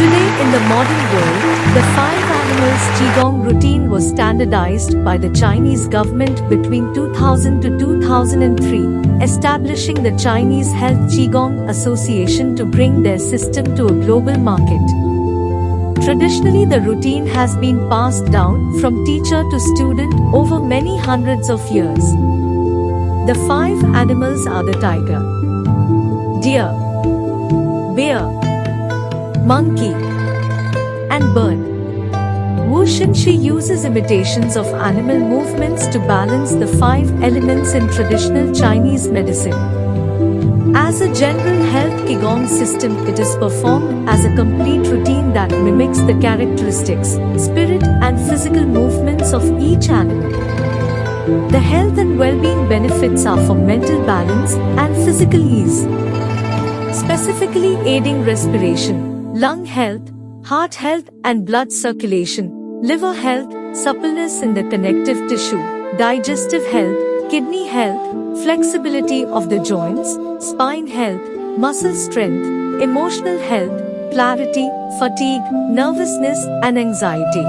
Today in the modern world, the 5 Animals Qigong routine was standardized by the Chinese government between 2000 to 2003, establishing the Chinese Health Qigong Association to bring their system to a global market. Traditionally, the routine has been passed down from teacher to student over many hundreds of years. The 5 animals are the tiger, deer, bear, monkey, and bird. Qin Xi uses imitations of animal movements to balance the 5 elements in traditional Chinese medicine. As a general health Qigong system, it is performed as a complete routine that mimics the characteristics, spirit, and physical movements of each animal. The health and well-being benefits are for mental balance and physical ease, specifically aiding respiration, lung health, heart health and blood circulation, liver health, suppleness in the connective tissue, digestive health, kidney health, flexibility of the joints, spine health, muscle strength, emotional health, clarity, fatigue, nervousness and anxiety.